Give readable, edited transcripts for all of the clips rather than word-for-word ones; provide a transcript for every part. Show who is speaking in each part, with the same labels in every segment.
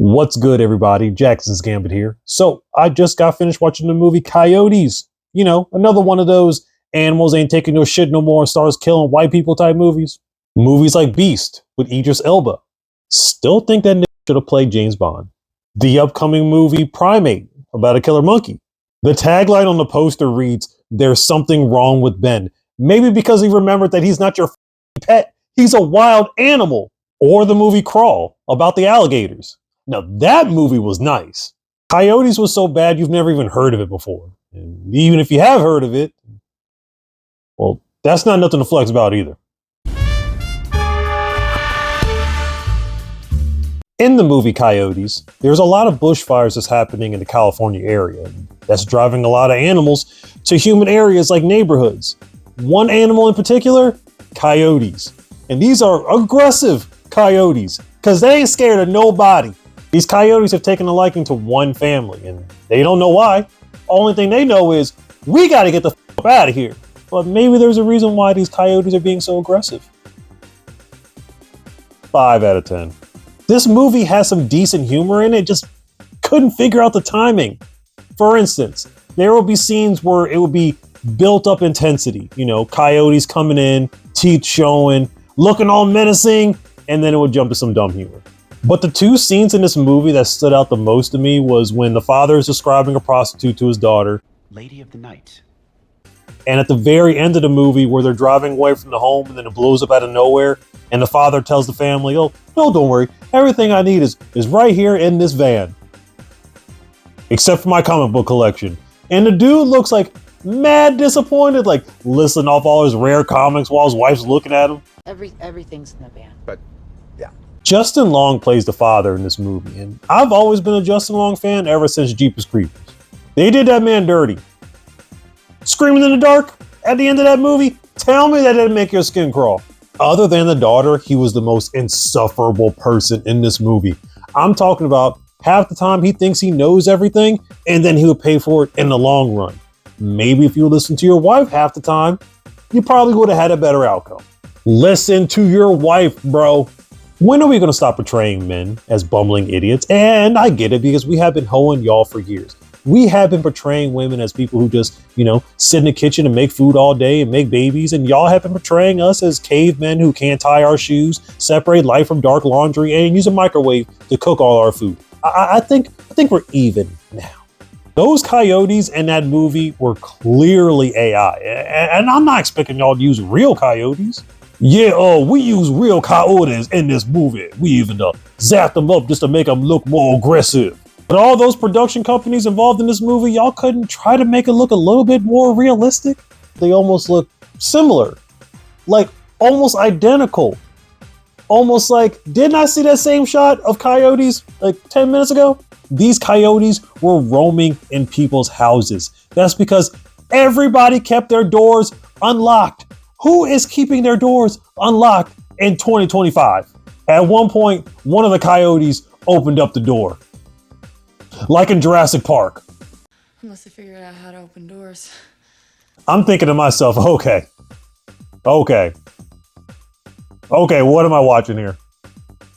Speaker 1: What's good, everybody? Jackson's Gambit here. So I just got finished watching the movie Coyotes. You know, another one of those animals ain't taking no shit no more and starts killing white people type movies. Movies like Beast with Idris Elba. Still think that nigga should have played James Bond. The upcoming movie Primate about a killer monkey. The tagline on the poster reads, "There's something wrong with Ben." Maybe because he remembered that he's not your pet. He's a wild animal. Or the movie Crawl about the alligators. Now that movie was nice. Coyotes was so bad you've never even heard of it before. And even if you have heard of it, well, that's not nothing to flex about either. In the movie Coyotes, there's a lot of bushfires that's happening in the California area. That's driving a lot of animals to human areas like neighborhoods. One animal in particular, coyotes. And these are aggressive coyotes because they ain't scared of nobody. These coyotes have taken a liking to one family and they don't know why. Only thing they know is we got to get the f out of here. But maybe there's a reason why these coyotes are being so aggressive. 5 out of 10. This movie has some decent humor in it, just couldn't figure out the timing. For instance, there will be scenes where it will be built up intensity. You know, coyotes coming in, teeth showing, looking all menacing, and then it would jump to some dumb humor. But the two scenes in this movie that stood out the most to me was when the father is describing a prostitute to his daughter,
Speaker 2: Lady of the Night.
Speaker 1: And at the very end of the movie where they're driving away from the home and then it blows up out of nowhere and the father tells the family, "Oh, no, don't worry. Everything I need is right here in this van. Except for my comic book collection." And the dude looks like mad disappointed, like listing off all his rare comics while his wife's looking at him.
Speaker 3: Everything's in the van.
Speaker 2: But yeah.
Speaker 1: Justin Long plays the father in this movie, and I've always been a Justin Long fan ever since Jeepers Creepers. They did that man dirty. Screaming in the dark at the end of that movie, tell me that didn't make your skin crawl. Other than the daughter, he was the most insufferable person in this movie. I'm talking about half the time he thinks he knows everything, and then he would pay for it in the long run. Maybe if you listen to your wife half the time, you probably would have had a better outcome. Listen to your wife, bro. When are we going to stop portraying men as bumbling idiots? And I get it because we have been hoeing y'all for years. We have been portraying women as people who just, sit in the kitchen and make food all day and make babies. And y'all have been portraying us as cavemen who can't tie our shoes, separate light from dark laundry, and use a microwave to cook all our food. I think we're even now. Those coyotes in that movie were clearly AI. And I'm not expecting y'all to use real coyotes. Yeah, we use real coyotes in this movie. We even zapped them up just to make them look more aggressive. But all those production companies involved in this movie, y'all couldn't try to make it look a little bit more realistic? They almost look similar. Like, almost identical. Almost like, didn't I see that same shot of coyotes like 10 minutes ago? These coyotes were roaming in people's houses. That's because everybody kept their doors unlocked. Who is keeping their doors unlocked in 2025? At one point, one of the coyotes opened up the door. Like in Jurassic Park.
Speaker 3: Unless they figured out how to open doors.
Speaker 1: I'm thinking to myself, okay, what am I watching here?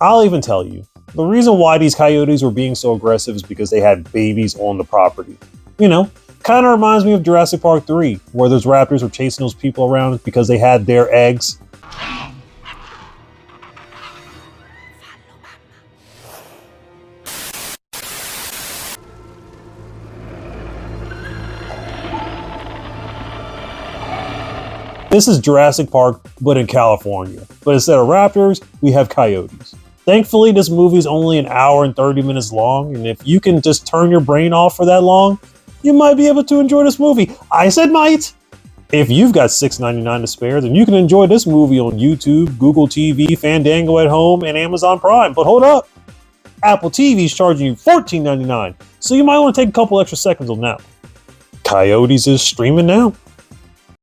Speaker 1: I'll even tell you. The reason why these coyotes were being so aggressive is because they had babies on the property. Kind of reminds me of Jurassic Park 3, where those raptors were chasing those people around because they had their eggs. This is Jurassic Park, but in California. But instead of raptors, we have coyotes. Thankfully, this movie is only an hour and 30 minutes long, and if you can just turn your brain off for that long, you might be able to enjoy this movie. I said might. If you've got $6.99 to spare, then you can enjoy this movie on YouTube, Google TV, Fandango at home, and Amazon Prime. But hold up. Apple TV is charging you $14.99, so you might want to take a couple extra seconds on that one. Coyotes is streaming now.